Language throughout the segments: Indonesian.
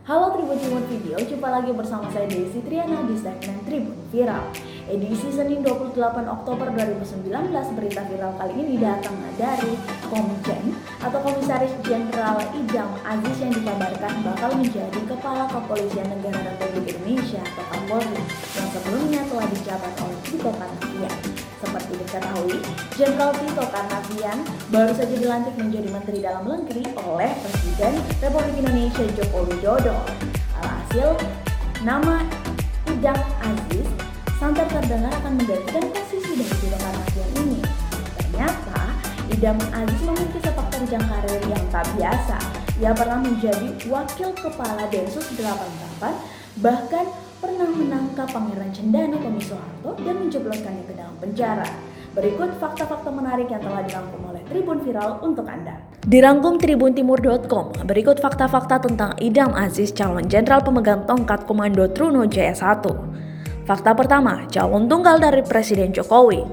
Halo Tribun Timur Video, jumpa lagi bersama saya Desi Triana di segmen Tribun Viral. Edisi Senin 28 Oktober 2019, berita viral kali ini datang dari Komjen atau Komisaris Jenderal Idam Aziz yang dikabarkan bakal menjadi Kepala Kepolisian Negara Republik Indonesia atau Kapolri yang sebelumnya telah dijabat oleh Tito Karnavian. Seperti diketahui, Jenderal Tito Karnavian baru saja dilantik menjadi Menteri Dalam Negeri oleh Presiden Republik Indonesia Joko Widodo. Alhasil, nama Idam Aziz santer terdengar akan menggantikan posisi dari Tito Karnavian ini. Ternyata, Idam Aziz memiliki sepak terjang karir yang tak biasa. Ia pernah menjadi Wakil Kepala Densus 88, bahkan pernah menangkap Pangeran Cendana Tommy Soeharto dan menjebloskannya ke dalam penjara. Berikut fakta-fakta menarik yang telah dirangkum oleh Tribun Viral untuk Anda. Dirangkum tribuntimur.com, berikut fakta-fakta tentang Idam Aziz, calon jenderal pemegang tongkat komando Truno Jaya 1. Fakta pertama, calon tunggal dari Presiden Jokowi.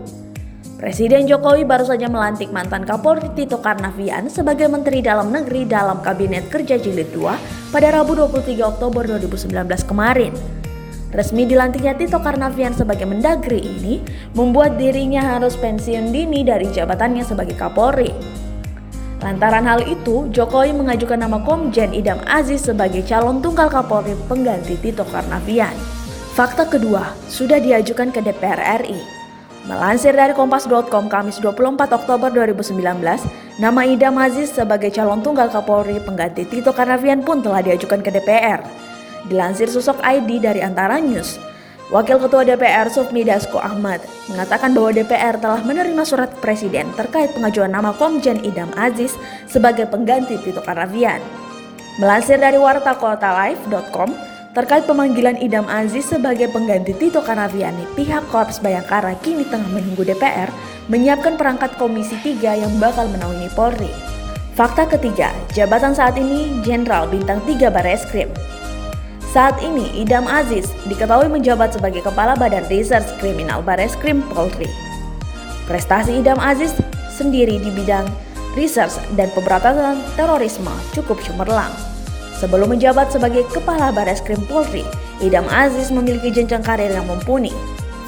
Presiden Jokowi baru saja melantik mantan Kapolri Tito Karnavian sebagai Menteri Dalam Negeri dalam Kabinet Kerja Jilid 2 pada Rabu 23 Oktober 2019 kemarin. Resmi dilantiknya Tito Karnavian sebagai Mendagri ini membuat dirinya harus pensiun dini dari jabatannya sebagai Kapolri. Lantaran hal itu, Jokowi mengajukan nama Komjen Idam Aziz sebagai calon tunggal Kapolri pengganti Tito Karnavian. Fakta kedua, sudah diajukan ke DPR RI. Melansir dari Kompas.com Kamis 24 Oktober 2019, nama Idam Aziz sebagai calon tunggal Kapolri pengganti Tito Karnavian pun telah diajukan ke DPR. Dilansir Sosok ID dari Antara News, Wakil Ketua DPR Sufmi Dasko Ahmad mengatakan bahwa DPR telah menerima surat Presiden terkait pengajuan nama Komjen Idam Aziz sebagai pengganti Tito Karnavian. Melansir dari wartakotalive.com, terkait pemanggilan Idam Aziz sebagai pengganti Tito Karnavian, pihak Korps Bayangkara kini tengah menunggu DPR menyiapkan perangkat Komisi 3 yang bakal menaungi Polri. Fakta ketiga, jabatan saat ini Jenderal Bintang 3 Barreskrim. Saat ini, Idam Aziz diketahui menjabat sebagai Kepala Badan Reserse Kriminal Barreskrim Polri. Prestasi Idam Aziz sendiri di bidang research dan pemberantasan terorisme cukup cemerlang. Sebelum menjabat sebagai Kepala Barreskrim Polri, Idam Aziz memiliki jenjang karir yang mumpuni.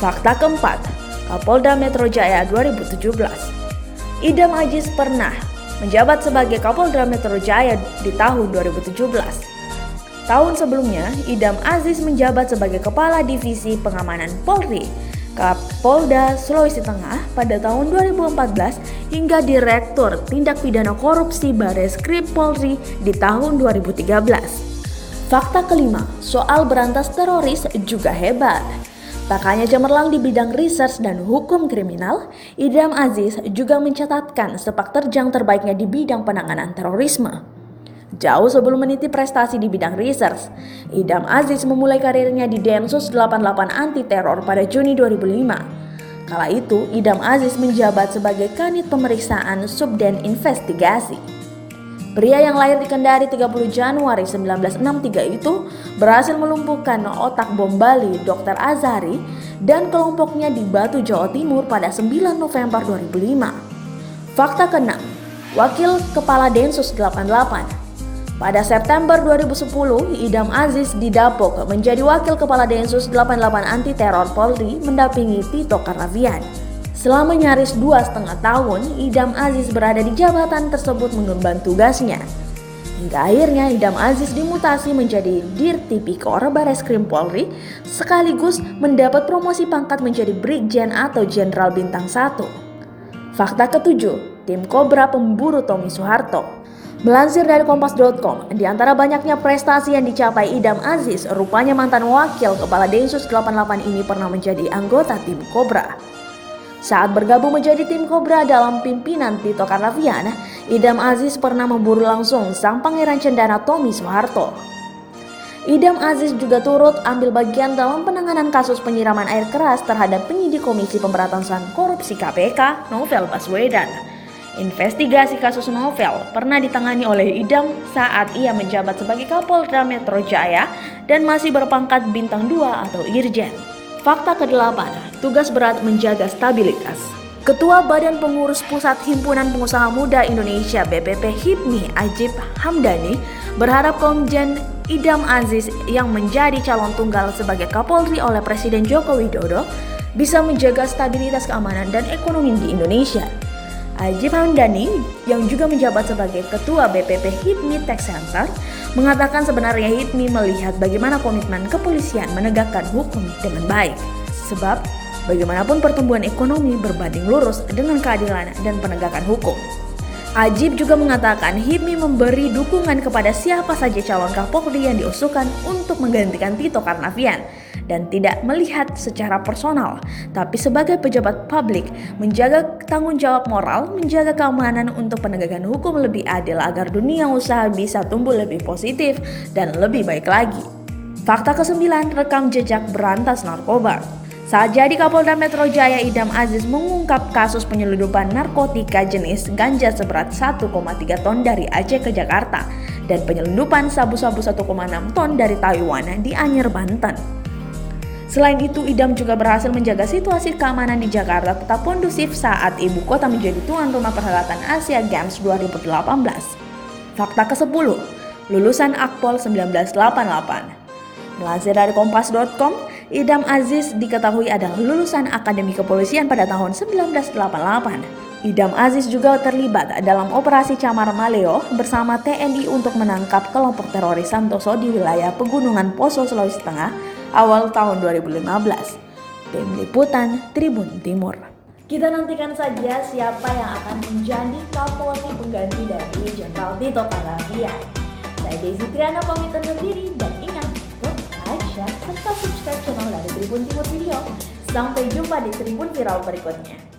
Fakta keempat, Kapolda Metro Jaya 2017. Idam Aziz pernah menjabat sebagai Kapolda Metro Jaya di tahun 2017. Tahun sebelumnya, Idam Aziz menjabat sebagai Kepala Divisi Pengamanan Polri, Kapolda Sulawesi Tengah pada tahun 2014 hingga Direktur Tindak Pidana Korupsi Barreskrim Polri di tahun 2013. Fakta kelima, soal berantas teroris juga hebat. Tak hanya cemerlang di bidang research dan hukum kriminal, Idam Aziz juga mencatatkan sepak terjang terbaiknya di bidang penanganan terorisme. Jauh sebelum meniti prestasi di bidang research, Idam Aziz memulai karirnya di Densus 88 Anti Teror pada Juni 2005. Kala itu, Idam Aziz menjabat sebagai Kanit Pemeriksaan Subden Investigasi. Pria yang lahir di Kendari 30 Januari 1963 itu berhasil melumpuhkan otak bom Bali Dr. Azhari dan kelompoknya di Batu, Jawa Timur pada 9 November 2005. Fakta keenam, Wakil Kepala Densus 88. Pada September 2010, Idam Aziz didapuk menjadi Wakil Kepala Densus 88 Anti Teror Polri mendampingi Tito Karnavian. Selama nyaris 2,5 tahun, Idam Aziz berada di jabatan tersebut mengemban tugasnya. Hingga akhirnya Idam Aziz dimutasi menjadi Dirtipikor Barreskrim Polri sekaligus mendapat promosi pangkat menjadi Brigjen atau Jenderal Bintang 1. Fakta ketujuh, Tim Kobra pemburu Tommy Soeharto. Melansir dari Kompas.com, di antara banyaknya prestasi yang dicapai Idam Aziz, rupanya mantan Wakil Kepala Densus 88 ini pernah menjadi anggota Tim Kobra. Saat bergabung menjadi Tim Kobra dalam pimpinan Tito Karnavian, Idam Aziz pernah memburu langsung sang Pangeran Cendana Tommy Soeharto. Idam Aziz juga turut ambil bagian dalam penanganan kasus penyiraman air keras terhadap penyidik Komisi Pemberantasan Korupsi KPK, Novel Baswedan. Investigasi kasus Novel pernah ditangani oleh Idam saat ia menjabat sebagai Kapolda Metro Jaya dan masih berpangkat Bintang 2 atau Irjen. Fakta ke-8, tugas berat menjaga stabilitas. Ketua Badan Pengurus Pusat Himpunan Pengusaha Muda Indonesia BPP HIPMI Ajib Hamdani berharap Komjen Idam Aziz yang menjadi calon tunggal sebagai Kapolri oleh Presiden Joko Widodo bisa menjaga stabilitas keamanan dan ekonomi di Indonesia. Ajib Hamdani yang juga menjabat sebagai Ketua BPP HIPMI Tech Center mengatakan sebenarnya HIPMI melihat bagaimana komitmen kepolisian menegakkan hukum dengan baik. Sebab bagaimanapun pertumbuhan ekonomi berbanding lurus dengan keadilan dan penegakan hukum. Ajib juga mengatakan HIPMI memberi dukungan kepada siapa saja calon Kapolri yang diusulkan untuk menggantikan Tito Karnavian dan tidak melihat secara personal, tapi sebagai pejabat publik menjaga tanggung jawab moral, menjaga keamanan untuk penegakan hukum lebih adil agar dunia usaha bisa tumbuh lebih positif dan lebih baik lagi. Fakta ke-9, rekam jejak berantas narkoba. Saat jadi Kapolda Metro Jaya, Idam Aziz mengungkap kasus penyelundupan narkotika jenis ganja seberat 1,3 ton dari Aceh ke Jakarta dan penyelundupan sabu-sabu 1,6 ton dari Taiwan di Anyer, Banten. Selain itu, Idam juga berhasil menjaga situasi keamanan di Jakarta tetap kondusif saat ibu kota menjadi tuan rumah perhelatan Asia Games 2018. Fakta ke-10, lulusan Akpol 1988. Melansir dari kompas.com, Idam Aziz diketahui adalah lulusan Akademi Kepolisian pada tahun 1988. Idam Aziz juga terlibat dalam operasi Camar Maleo bersama TNI untuk menangkap kelompok teroris Santoso di wilayah Pegunungan Poso, Sulawesi Tengah awal tahun 2015. Tim Liputan Tribun Timur. Kita nantikan saja siapa yang akan menjadi Kapolri pengganti dari Jenderal Tito Karnavian. Saya Desi Triana pamit undur diri dan ingat, like, share, serta subscribe channel dari Tribun Timur Video. Sampai jumpa di Tribun Viral berikutnya.